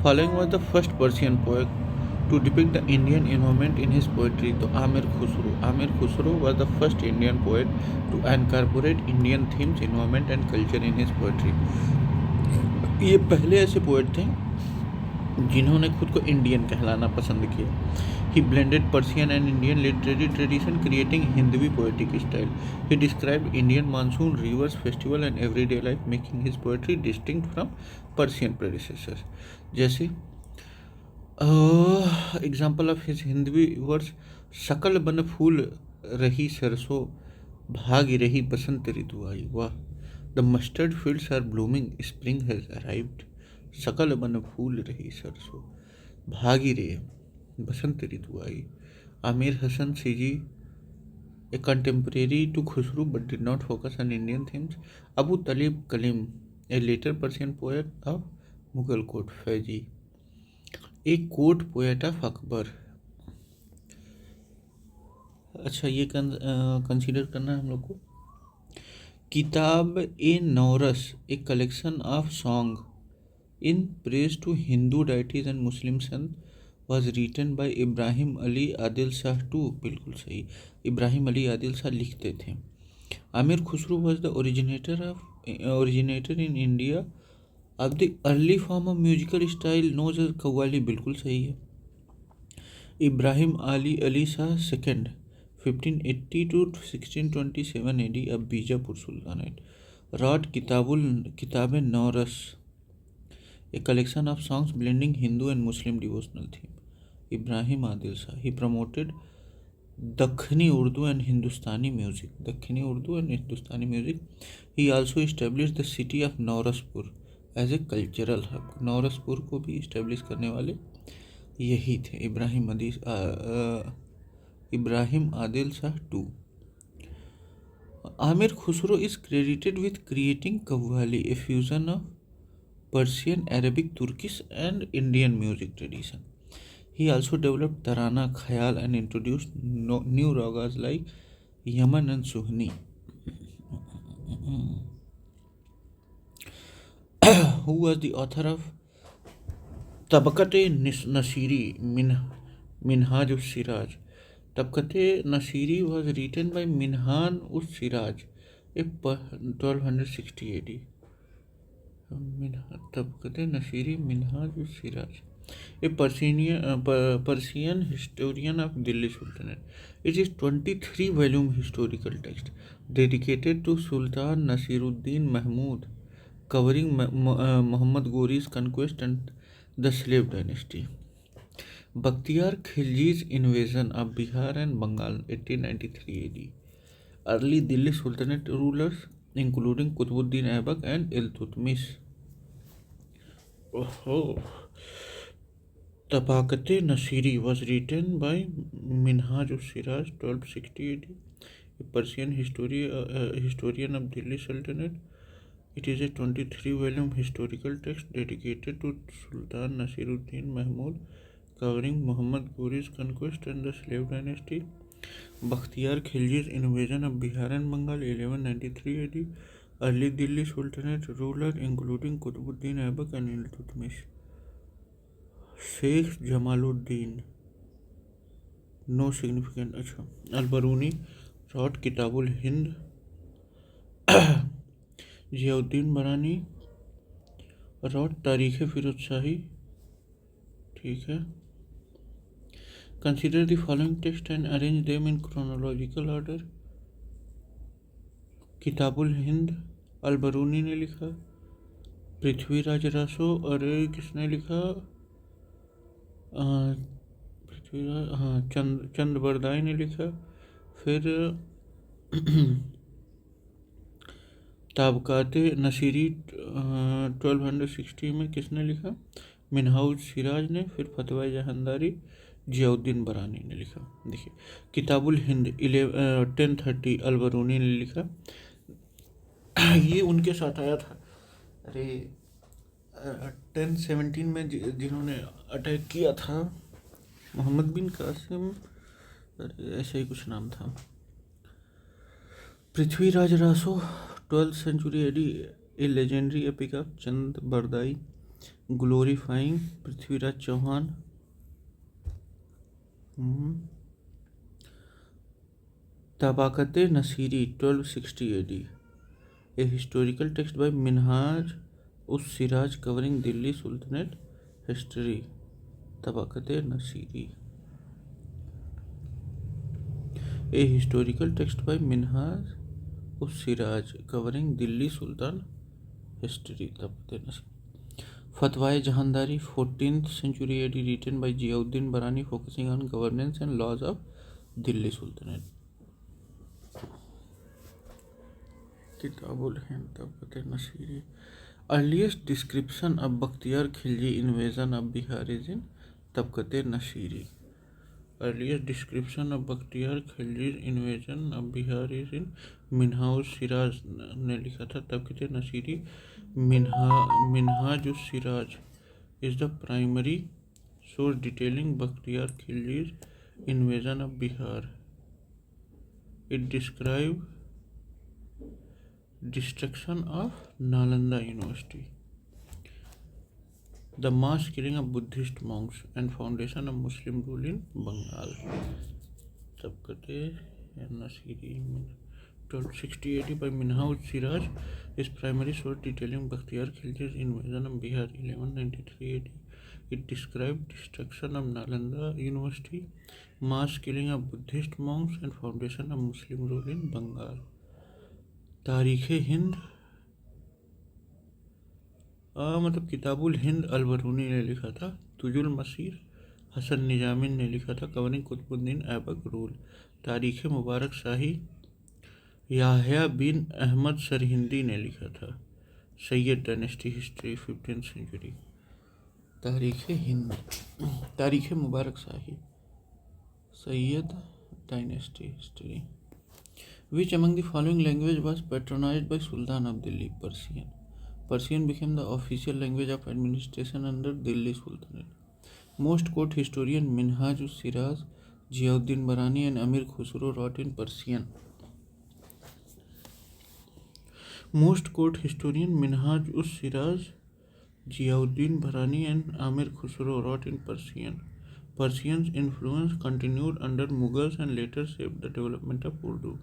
following was the first Persian poet to depict the Indian environment in his poetry. तो Aamir Khusro was the first Indian poet to incorporate Indian themes, environment and culture in his poetry. ये पहले ऐसे poet थे जिन्होंने खुद को Indian कहलाना पसंद किया. He blended Persian and Indian literary tradition, creating Hindvi poetic style. He described Indian monsoon, rivers, festival and everyday life, making his poetry distinct from Persian predecessors. जैसे example of his Hindavi words, सकल बन फूल रही सरसों, भाग रही बसंत ऋतु आई. वाह. The mustard fields are blooming, spring has arrived. सकल बन फूल रही सरसों, भागी रे बसंत ऋतु आई. Amir Hasan Sijzi, a contemporary to Khusru but did not focus on Indian themes. Abu Talib Kalim, a later Persian poet of Mughal court. Faizi, a court poet of Akbar. अच्छा, ये कंसीडर करना है हम लोग को. Kitab e Nauras, a collection of song in praise to Hindu deities and Muslim sant, was written by Ibrahim Ali Adil Shah two. बिल्कुल सही, इब्राहिम अली आदिल शाह लिखते थे. Aamir Khusro was the originator in India of the early form of musical style known as qawwali. बिल्कुल सही है. Ibrahim Ali Shah second 1580 to 1627 AD of Bijapur sultanate. wrote किताब नौरस, a collection of songs blending Hindu and Muslim devotional theme. Ibrahim Adil Shah. He promoted Dakhini Urdu and Hindustani music. He also established the city of Nauraspur as a cultural hub. Nauraspur को भी establish करने वाले यही थे, Ibrahim Adil Shah two. Amir Khusro is credited with creating Qawwali, a fusion of Persian, Arabic, Turkish and Indian music tradition. He also developed Tarana, Khayal and introduced new ragas like Yaman and Suhni. Who was the author of Tabaqat-e Nasiri, Minhaj us-Siraj? Tabaqat-e Nasiri was written by Minhan us-Siraj in 1260 AD. Tabaqat Nasiri Minhaj us Siraj, a Persian historian of Delhi Sultanate. It is 23-volume historical text dedicated to Sultan Nasiruddin Mahmud, covering Muhammad Ghori's conquest and the slave dynasty. Bakhtiyar Khilji's invasion of Bihar and Bengal 1893 AD. Early Delhi Sultanate rulers including Qutbuddin Aibak and Iltutmish. Tabaqat-e Nasiri was written by Minhaj us-Siraj 1260 AD, a Persian historian of Delhi Sultanate. It is a 23-volume historical text dedicated to Sultan Nasiruddin Mahmud, covering Muhammad Ghori's conquest and the slave dynasty. Bakhtiyar Khilji's invasion of Bihar and Bengal 1193 AD. Early Delhi Sultanate ruler including Qutbuddin Aibak and Iltutmish. Sheikh Jamaluddin, no significant. Al-Baruni wrote Kitabul Hind. Ziauddin Barani wrote Tarikh-e Firuz Shahi. ठीक है. Consider the following text and arrange them in chronological order. किताबुल Hind Al-Biruni ने लिखा. पृथ्वीराज रासो, अरे किसने लिखा? चंद बरदाई ने लिखा. फिर ताबकात नसीरी 1260 में किसने लिखा? मिनहाज सिराज ने. फिर फतवा जहांदारी जियाउद्दीन बरानी ने लिखा. देखिए, किताबुल हिंद 1030 अल-बरूनी ने लिखा. ये उनके साथ आया था. अरे 1017 में जिन्होंने अटैक किया था, मोहम्मद बिन कासिम, ऐसा ही कुछ नाम था. Prithviraj Raso 12th century AD, a legendary epic of Chand Bardai glorifying Prithviraj Chauhan, Tabaqat Nasiri 1260 AD, a historical text by Minhaj us Siraj covering Delhi sultanate history, Tabaqat Nasiri, a historical text by Minhaj us Siraj covering Delhi sultan history, Tabaqat Nasiri. Fatawa e Jahandari 14th century AD, written by Ziauddin Barani, focusing on governance and laws of Delhi Sultanate. Kitab ul Hind, Tabaqat Nasiri. Earliest description of Bakhtiyar Khilji invasion of Bihar is in Tabaqat Nasiri. Earliest description of Bakhtiyar Khilji's invasion of Bihar is in Minhaj Siraj ने लिखा था, Tabaqat Nasiri. Minhaj Siraj is the primary source detailing Bakhtiyar Khilji's invasion of Bihar. It describes destruction of Nalanda University, the mass killing of Buddhist monks, and foundation of Muslim rule in Bengal. Tabaqat Nasiri 1260 AD by Minhaj Siraj is primary source detailing Bakhtiyar Khilji's invasion of Bihar 1193 AD. It described destruction of Nalanda University, mass killing of Buddhist monks, and foundation of Muslim rule in Bengal. तारीख़ हिंद मतलब किताबुल हिंद अलबरूनी ने लिखा था. तुजुल मसीर हसन निजामी ने लिखा था, covering Qutubuddin Aibak rule. तारीख़ मुबारक शाही याह्या बिन अहमद सरहिंदी ने लिखा था. Sayyid dynasty history 15th century. Tarikh Hind, Tarikh Mubarak Shahi, Sayyid dynasty history. Which among the following language was patronized by Sultan of Delhi? Persian. Persian became the official language of administration under Delhi Sultanate. Most court historian Minhaj Siraj, Ziauddin Barani, and Amir Khusro wrote in Persian. Most court historian Minhaj Siraj, Ziauddin Barani, and Amir Khusro wrote in Persian. Persian's influence continued under Mughals and later shaped the development of Urdu.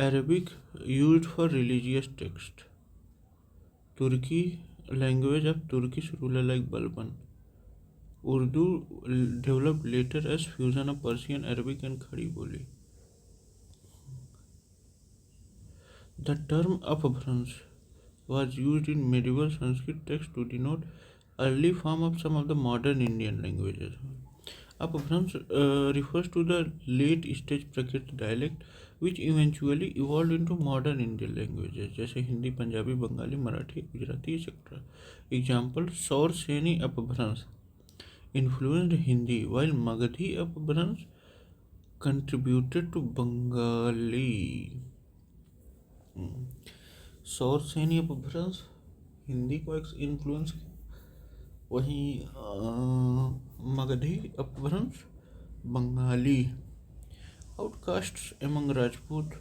Arabic used for religious text. Turki, language of Turkish ruler like Balban. Urdu developed later as fusion of Persian, Arabic, and Khadi Boli. The term Apabhrans was used in medieval Sanskrit texts to denote early form of some of the modern Indian languages. Apabhrans refers to the late stage Prakrit dialect which eventually evolved into modern Indian languages जैसे Hindi, Punjabi, Bengali, Marathi, Gujarati etc. Example: सौर सैनी अपभ्रंश influenced Hindi while Magadhi अपभ्रंश contributed to Bengali. सौर सैनी अपभ्रंश हिंदी को influence किया, वहीं मगधी अपभ्रंश Bengali. Outcasts among Rajput.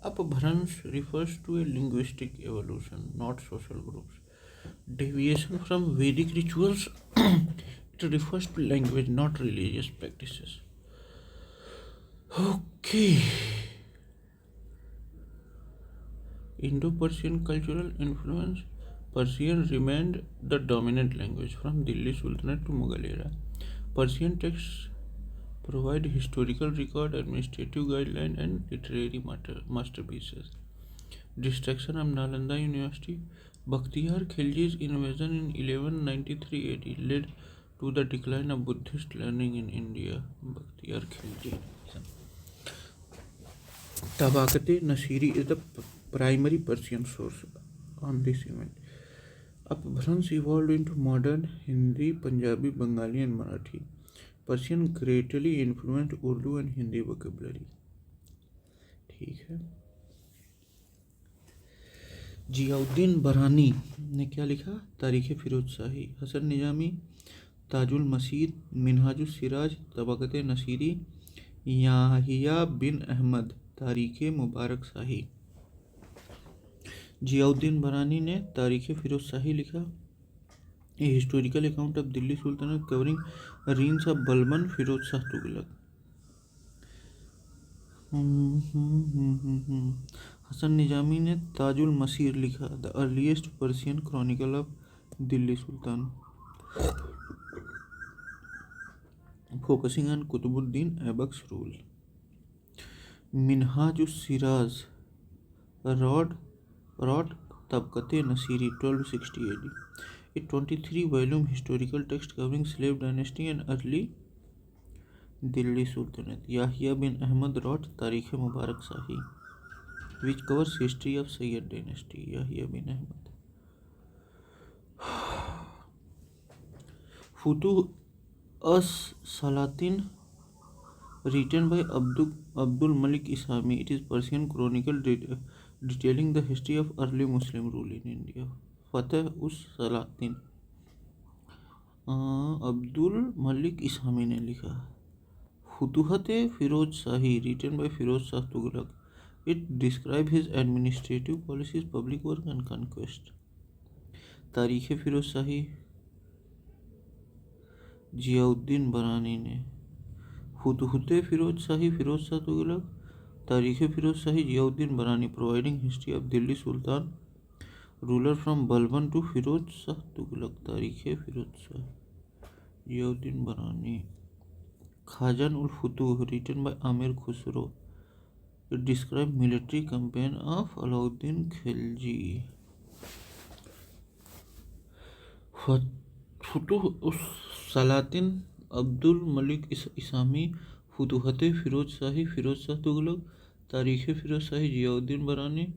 Apabhrans refers to a linguistic evolution, not social groups. Deviation from Vedic rituals. It refers to language, not religious practices. Okay. Indo-Persian cultural influence. Persian remained the dominant language from Delhi Sultanate to Mughal era. Persian texts provide historical record, administrative guideline, and literary masterpieces. Destruction of Nalanda University. Bakhtiyar Khilji's invasion in 1193 AD led to the decline of Buddhist learning in India. Bakhtiyar Khilji. Tabaqat Nasiri is the primary Persian source on this event. Apabhrans evolved into modern Hindi, Punjabi, Bengali, and Marathi. Persian greatly influenced Urdu and Hindi vocabulary. ठीक है. जियाउद्दीन बरानी ने क्या लिखा? तारीख़ फिरोज शाही. हसन निजामी ताजुल मसीर, मिनहाजुल सिराज, तबक़त नसीरी, याहिया बिन अहमद, तारीख़ मुबारक शाही. जियाउद्दीन बरानी ने तारीख़ फिरोज शाही लिखा। A historical account of Delhi sultanate covering reigns of Balban Firoz Shah Tughlaq. Hasan Nizami ने ताजुल मसीर लिखा। The earliest Persian chronicle of Delhi sultan, focusing on Qutbuddin Aibak's rule. Minhaj us Siraj wrote Tabaqat e Nasiri 1260 AD, a 23-volume historical text covering slave dynasty and early Delhi Sultanate. Yahya bin Ahmad wrote Tarikh Mubarak Shahi, which covers history of Sayyid dynasty. Yahya bin Ahmad. Futuh as-Salatin, written by Abdul Malik Isami. It is Persian chronicle detailing the history of early Muslim rule in India. Fateh us-Salatin, Abdul Malik Isami ने लिखा। Futuhat Firoz Shahi, written by Firoz Shah Tughlaq. It describe his administrative policies, public work and conquest. Tarikh Firoz Shahi Ziauddin बरानी ने. फुतूहत फिरोज शाही Firoz Shah Tughlaq. Tarikh Firoz Shahi Ziauddin Barani, providing history of Delhi sultan ruler from Balban to Firoz Shah Tughlaq. Tarikh Firoz Shah Ziauddin Barani. Khazain ul Futuh, written by Amir Khusrau. It describe military campaign of Alauddin Khilji. Futuh us Salatin Abdul Malik Isami. फुतूहत Firoz shahi Firoz Shah Tughlaq. Tarikh Firoz Shahi Ziauddin Barani.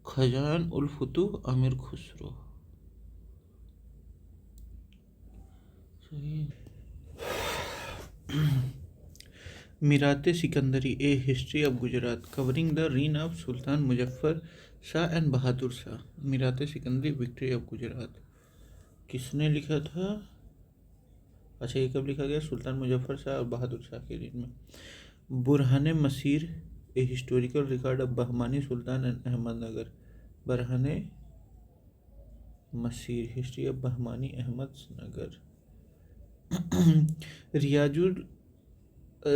Khazain ul Futuh Amir Khusrau. Mirat Sikandari, a history of Gujarat covering the reign of sultan Muzaffar Shah and Bahadur Shah. Mirat Sikandari, victory of Gujarat, किसने लिखा था? अच्छा, ये कब लिखा गया? सुल्तान मुजफ्फर शाह और बहादुर शाह के दिन में. Burhan Maasir, a historical record of Bahmani sultan and Ahmednagar. Burhan Maasir, history of Bahmani Ahmednagar.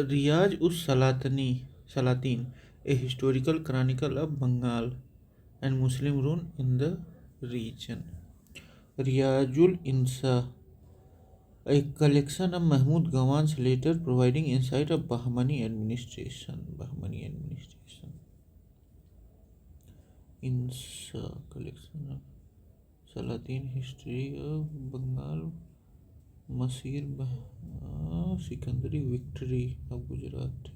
Riyaz us Salatin, a historical chronicle of Bengal and Muslim rule in the region. Riyaz ul Insha, a collection of Mahmud Gawan's letter providing insight of Bahmani administration. Insha collection of Salatin, history of Bengal, Maasir, Sikandari, victory of Gujarat.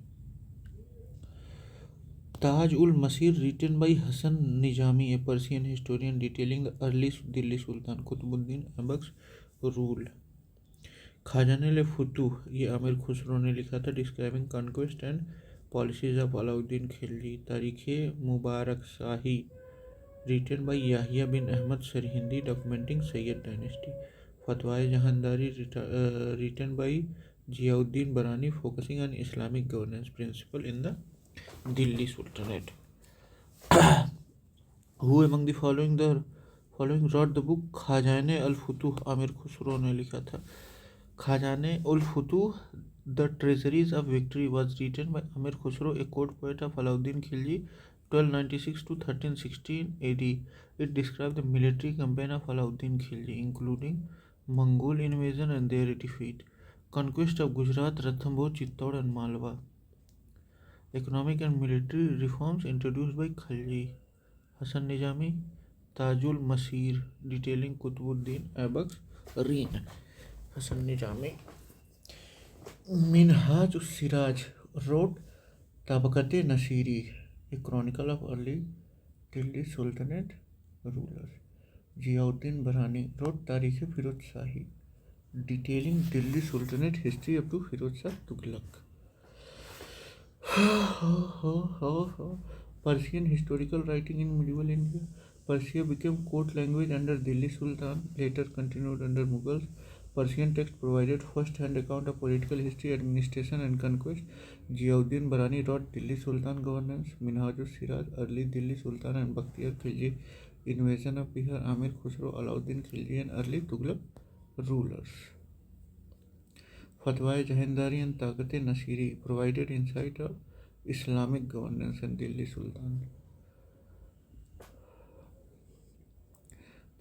Taj ul Maasir, written by Hasan Nizami, a Persian historian detailing the early Delhi sultan Qutbuddin Aibak's rule. Khazain Futuh, ये आमिर खुसरो ने लिखा था, describing conquest and policies of Alauddin Khilji. Tarikh Mubarak Shahi, written by Yahya bin Ahmad Sirhindi, documenting Sayyid dynasty. Fatawa e Jahandari, written by Ziauddin Barani, focusing on Islamic governance principle in the Delhi sultanate. Who among the following wrote the book Khazain al Futuh? Amir Khusrau ने लिखा था. Khazain ul Futuh, the treasuries of victory, was written by Amir Khusro, a court poet of Alauddin Khilji 1296 to 1316 AD. It described the military campaign of Alauddin Khilji, including Mongol invasion and their defeat, conquest of Gujarat, Ranthambore, Chittor and Malwa. Economic and military reforms introduced by Khilji. Hasan Nizami, Tajul Masir, detailing Qutbuddin Aibak's reign. Hasan Nizami. Minhaj us-Siraj wrote Tabaqat-e Nasiri, a chronicle of early Delhi Sultanate rulers. Ziauddin Barani wrote Tarikh Firoz Shahi, detailing Delhi Sultanate history up to Firoz Shah Tughlaq. Persian historical writing in medieval India. Persia became court language under Delhi Sultan, later continued under Mughals. Persian text provided first-hand account of political history, administration, and conquest. Ziauddin Barani wrote Delhi Sultan governance, Minhaj-us-Siraj, early Delhi Sultan and Bakhtiyar Khilji, invasion of Bihar, Amir Khusro, Alauddin Khilji, and early Tughlaq rulers. Fatwa Jahandari and Taqat-e-Nasiri provided insight of Islamic governance and Delhi Sultan.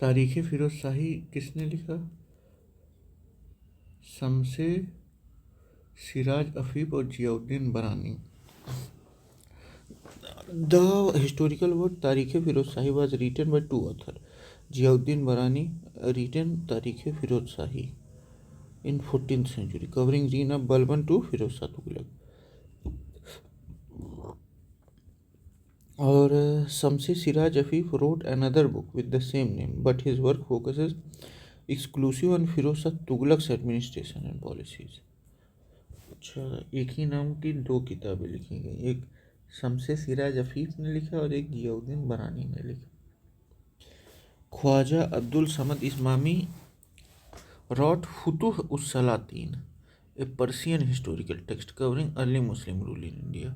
तारीख़ फिरोज शाही किसने लिखा? शमसे Siraj Afif और जियाउद्दीन बरानी. The historical work Tarikh Firoz Shahi was written by two authors. Ziauddin Barani written Tarikh Firoz Shahi in 14th century, covering reign of Balban to Firoz Shah Tughlaq. और Shams e Siraj Afif wrote another book with the same name, but his work focuses exclusively on Firoz Shah Tughlaq's administration and policies. अच्छा, एक ही नाम की दो किताबें लिखी गई, एक शमसे सिराज अफीफ ने लिखा और एक जियाउद्दीन बरानी ने लिखा. Khwaja Abdul Samad इस्मामी wrote Futuh us-Salatin, a Persian historical text covering early Muslim rule in India.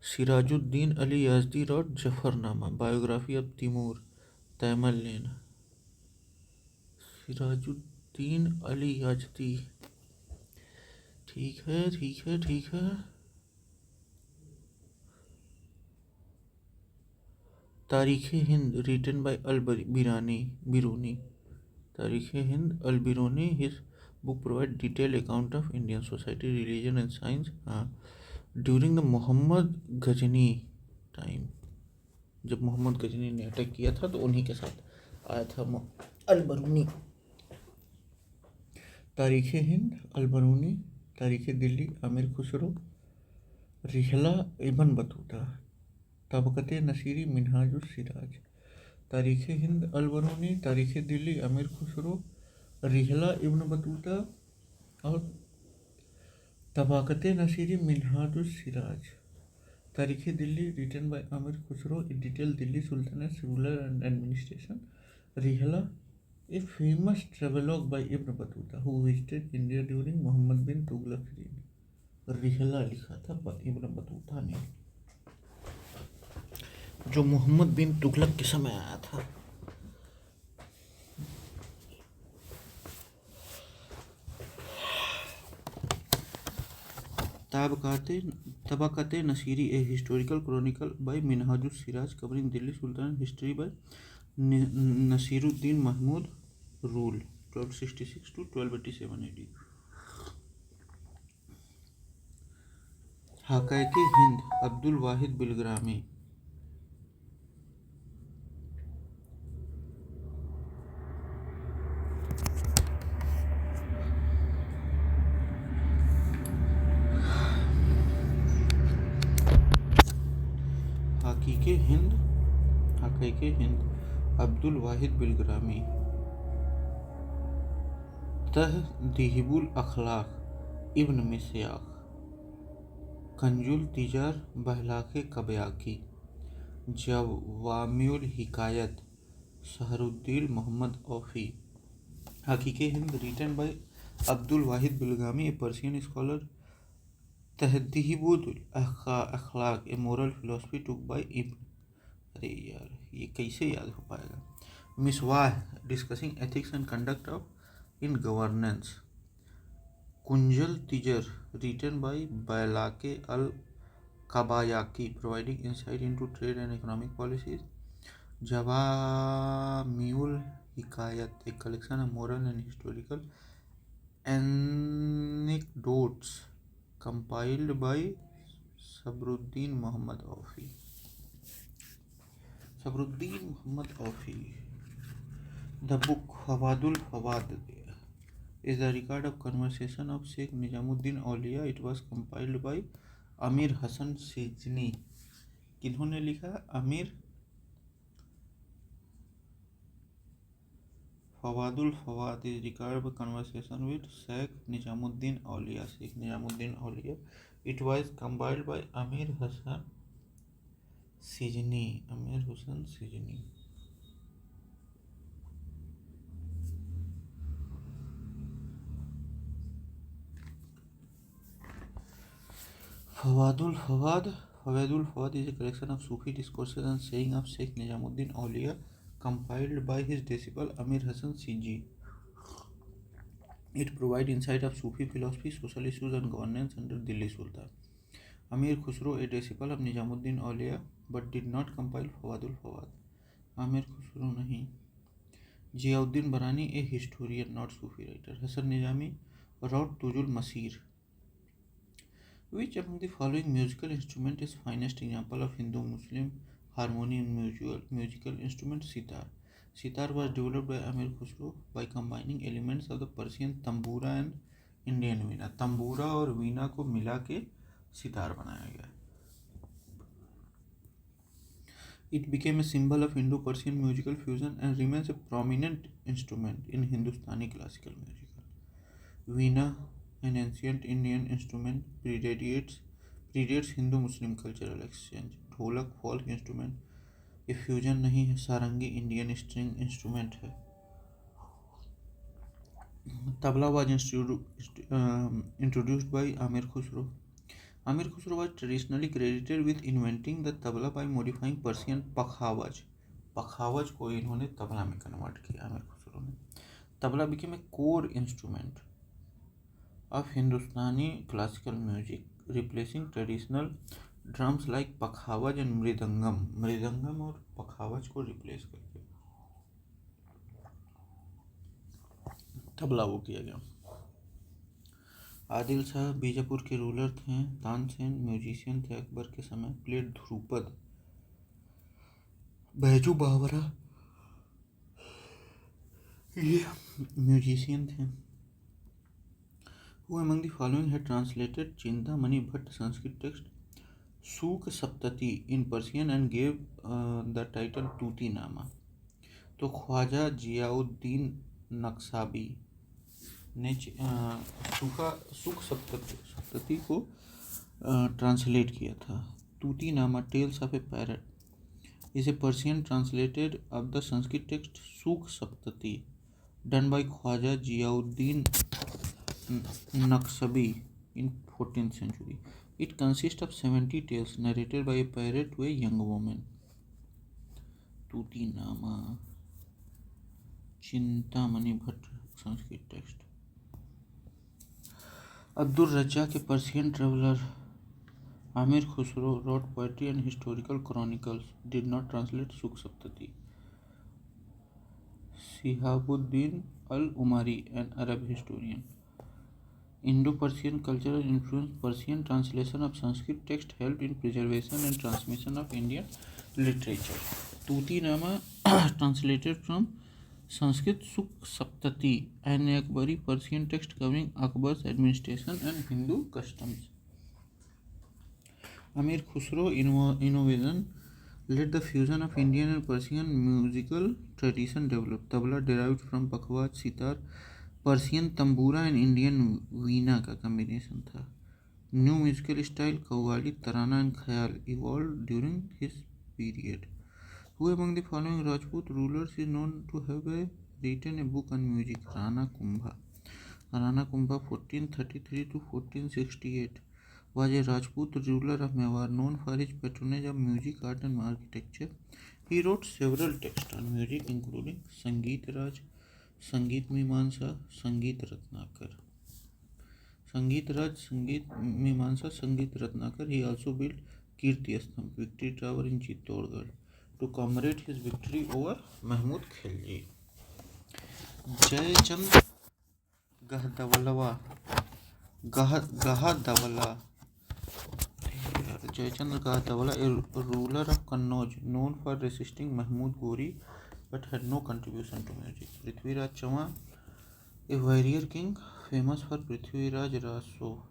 Sirajuddin Ali Yazdi wrote Jafarnama, biography of Timur, Tamerlane. Sirajuddin Ali याजदी. ठीक है. तारीख़ हिंद written by Biruni. तारीख़ Hind अल-बिरूनी. His book provides detailed account of Indian society, religion and science during the Mohammad Ghazni time. जब मोहम्मद गजनी ने attack किया था तो उन्हीं के साथ आया था अल-बिरूनी. तारीख़ Hind Al Biruni. Tarikh Delhi Amir Khusrau. Rihla Ibn Battuta. Tabaqat Nasiri Minhaj us Siraj. Tarikh Hind Al Biruni, Tarikh Delhi Amir Khusrau, Rihla Ibn Battuta और Tabaqat Nasiri Minhaj us Siraj. Tarikh Delhi written by Amir Khusrau, detail Delhi sultanate ruler and administration. Rihla a famous travelogue by Ibn Battuta who visited India during Mohammad bin Tughlaq reign. Rihla लिखा था इब्न बतूता ने, जो मोहम्मद बिन तुगलक के समय आया था. Tabaqat Nasiri, a historical chronicle by Minhaj us Siraj covering Delhi sultan history by Nasiruddin Mahmud rule 1266 to 1287 AD. Haqaiq Hind Abdul Wahid Bilgrami. Haqaiq Hind Abdul Wahid Bilgrami. Tahzib ul Akhlaq Ibn Miskawayh. Kanz ul Tijar Bahlake Kabayaki. Jawami ul Hikayat Sahruddin Mohammad Aufi. Haqiq Hind written by Abdul Wahid Bilgrami, a Persian scholar. Tahzib ul Akhlaq, a moral philosophy took by Ibn. अरे यार, ये कैसे याद हो पाएगा. Miskawayh discussing ethics and conduct of in governance. Kanz ul Tijar written by Bailake al Kabayaki, providing insight into trade and economic policies. Jawami ul Hikayat, a collection of moral and historical anecdotes compiled by Sabruddin Muhammad Aufi. The book Fawadul Fawad is a record of conversation of Sheikh Nizamuddin Auliya. It was compiled by Amir Hasan Sijni. किन्होंने लिखा? Aamir. फवादुल Fawad is record of conversation with Sheikh Nizamuddin Auliya. It was compiled by Amir Hasan Sijni. Fawadul Fawad. Fawadul Fawad is a collection of Sufi discourses and sayings of Sheikh Nizamuddin Auliya, compiled by his disciple Amir Hassan Siji. It provides insight of Sufi philosophy, social issues, and governance under Delhi Sultan. Amir Khusro, a disciple of Nizamuddin Auliya, but did not compile Fawadul Fawad. Amir Khusro nahi. Ziauddin Barani, a historian, not Sufi writer. Hasan Nizami wrote Tujul Masir. Which among the following musical instrument is finest example of Hindu-Muslim harmony in musical instrument? Sitar. Sitar was developed by Amir Khusro by combining elements of the Persian tambura and Indian veena. Tambura और वीणा को मिला के सितार बनाया गया. It became a symbol of Indo-Persian musical fusion and remains a prominent instrument in Hindustani classical music. Veena, an ancient Indian instrument, predates Hindu-Muslim cultural exchange. ढोलक folk instrument, ये fusion नहीं है. सारंगी इंडियन स्ट्रिंग इंस्ट्रूमेंट है. Tabla was introduced by Amir Khusro. Amir Khusro was traditionally credited with inventing the tabla by modifying Persian pakhawaj. पखावज को इन्होंने तबला में convert किया आमिर खुसरो ने. Tabla became a core instrument of Hindustani classical music, replacing traditional drums like pakhawaj and mridangam और पखावज को replace करके तबला वो किया गया. आदिल शाह बीजापुर के रूलर थे. तानसेन म्यूजिशियन थे अकबर के समय. प्लेट ध्रुपद. बैजू बावरा ये म्यूजिशियन थे. Who among the following had translated Chintamani Bhatt Sanskrit text Suk Saptati in Persian and gave the title Tuti Nama? तो ख्वाजा जियाउद्दीन नक्साबी ने सुख सप्तती को ट्रांसलेट किया था. Tuti Nama tells of a parrot is a Persian translated of the Sanskrit text Suk Saptati done by Khwaja Ziauddin Naqshbandi in 14th century. It consists of 70 tales narrated by a parrot to a young woman. Tuti Nama, Chintamani Bhatt Sanskrit text. Abdul Razzaq, a Persian traveler. Amir Khusro wrote poetry and historical chronicles, did not translate Suk Saptati. Shihabuddin al-Umari, an Arab historian. Indo-Persian cultural influence. Persian translation of Sanskrit text helped in preservation and transmission of Indian literature. Tuti Nama translated from Sanskrit Suk Saptati, an Akbari Persian text covering Akbar's administration and Hindu customs. Amir Khusro innovation led the fusion of Indian and Persian musical tradition developed. Tabla derived from pakhawaj, sitar, Persian tambura and Indian veena का combination था. New musical style qawwali, tarana and khayal evolved during his period. Who among the following Rajput rulers is known to have written a book on music? Rana Kumbha. Rana Kumbha 1433 to 1468 was a Rajput ruler of Mewar known for his patronage of music, art and architecture. He wrote several texts on music including Sangeet Raj, Sangeet Mimamsa, Sangeet Ratnakar. Sangeet Raj, Sangeet Mimamsa, Sangeet Ratnakar. He also built Kirti Stambh, Victory Tower in Chittorgarh, to commemorate his victory over Mahmud Khilji. Jayachand Gahadawala Jayachandra Gahadawala, a ruler of Kannauj known for resisting Mahmud Ghori but had no contribution to music. Prithviraj Chauhan, a warrior king famous for Prithviraj Raso,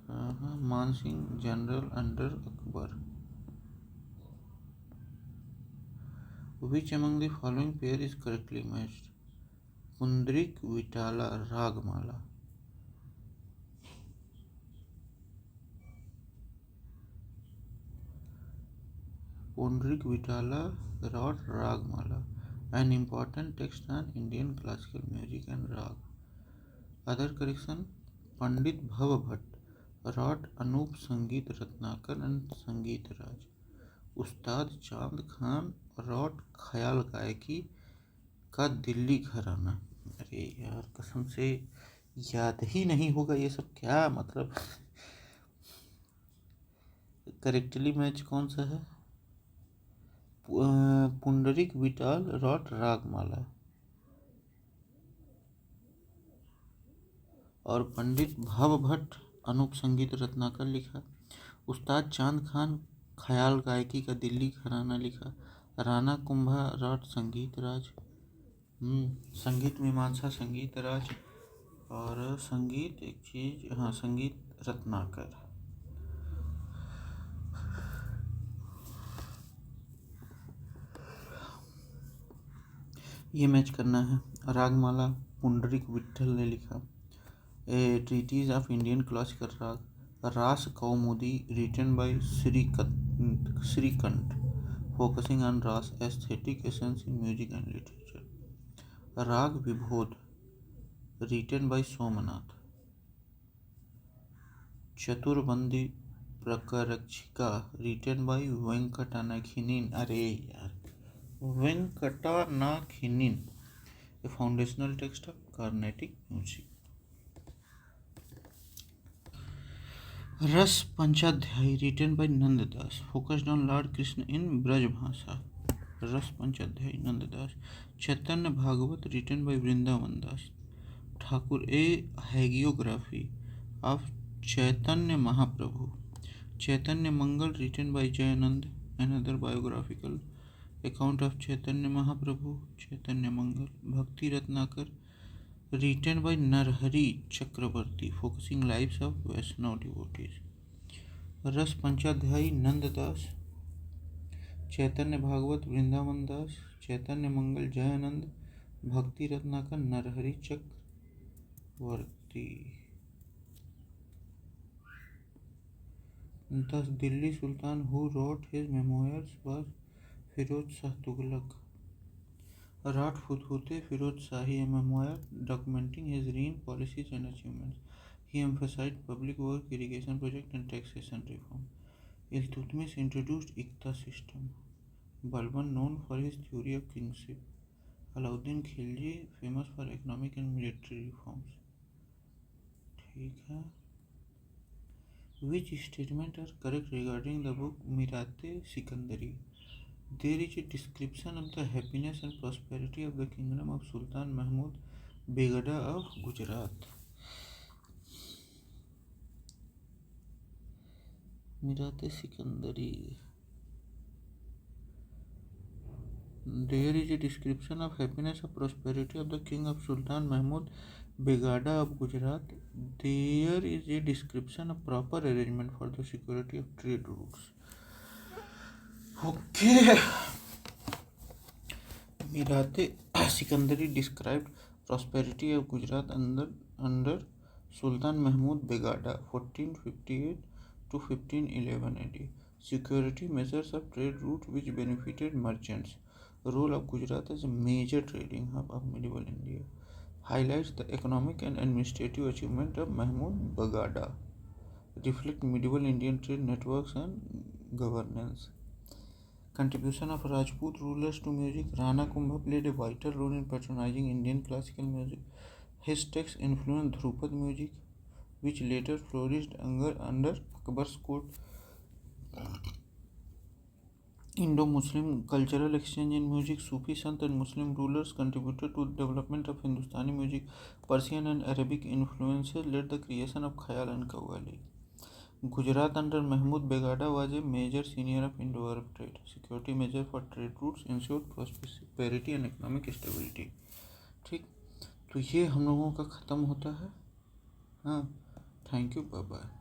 Mansingh general under Akbar. Which among the following pair is correctly matched? Pundrik Vitala Ragmala. Pundrik Vitala wrote Ragmala, an important text on Indian classical music and rag. Other correction: Pandit Bhava Bhatt wrote Anup Sangeet Ratnakar and संगीत राज। उस्ताद चांद Khan rot ख्याल गायकी का दिल्ली घराना। अरे यार कसम से याद ही नहीं होगा ये सब, क्या मतलब। करेक्टली मैच कौन सा है? पुंडरीक विठाल रॉट रागमाला और पंडित भव भट्ट अनूप संगीत रत्नाकर लिखा। उस्ताद चांद खान ख्याल गायकी का दिल्ली घराना लिखा। राणा कुंभा रॉट संगीत राज। संगीत मीमांसा संगीत राज और संगीत एक चीज, हाँ संगीत रत्नाकर। ये मैच करना है। रागमाला पुंडरीक विठल ने लिखा। A treatise of Indian classical raga Rasa Kaumudi written by Srikantha focusing on rasa aesthetic essence in music and literature. Raga Vibodha written by Somnath. Chaturdandi Prakashika written by Venkatamakhi. अरे यार Venkatanakhinin, a foundational text of Carnatic music. रस पंचाध्यायी written by Nandadas, focused on Lord Krishna in Braj Bhasha. रस पंचाध्यायी नंददास। चैतन्य Bhagavat written by Vrindavan Das Thakur, a hagiography of Chaitanya Mahaprabhu. Chaitanya Mangal written by Jayanand, another biographical account of Chaitanya Mahaprabhu. Chaitanya Mangal. Bhakti Ratnakar written by Narhari Chakrabarti, focusing lives of Vaishnava devotees. रस पंचाध्यायी नंददास। चैतन्य भागवत वृंदावन दास। चैतन्य मंगल जयानंद। भक्ति रत्नाकर नरहरि चक्रवर्ती। Thus Delhi Sultan who wrote his memoirs was Firoz Shah Tughlaq. Raat Futhute Firoz Shahi, a memoir documenting his reign, policies and achievements. He emphasized public work, irrigation project and taxation reform. Iltutmish introduced Iqta system. Balban known for his theory of kingship. Alauddin Khilji famous for economic and military reforms. ठीक है। Which statements are correct regarding the book Mirate Sikandari? There is a description of the happiness and prosperity of the kingdom of Sultan Mahmud Begada of Gujarat. Mirate Sikandari. There is a description of happiness and prosperity of the king of Sultan Mahmud Begada of Gujarat. There is a description of proper arrangement for the security of trade routes. Okay. Mirate Sikandari described prosperity of Gujarat under Sultan Mahmud Begada 1458 to 1511 AD. Security measures of trade route which benefited merchants. Role of Gujarat as a major trading hub of medieval India. Highlights the economic and administrative achievement of Mahmud Begada. Reflect medieval Indian trade networks and governance. Contribution of Rajput rulers to music. Rana Kumbha played a vital role in patronizing Indian classical music. His texts influenced Dhrupad music, which later flourished under Akbar's court. Indo-Muslim cultural exchange in music. Sufi Sant and Muslim rulers contributed to the development of Hindustani music. Persian and Arabic influences led the creation of Khayal and Qawwali. Gujarat under Mahmud Begada was a major senior of Indo-Arab trade. Security measures for trade routes ensured prosperity and economic stability. ठीक, तो ये हम लोगों का ख़त्म होता है। हाँ, थैंक यू, बाय बाय।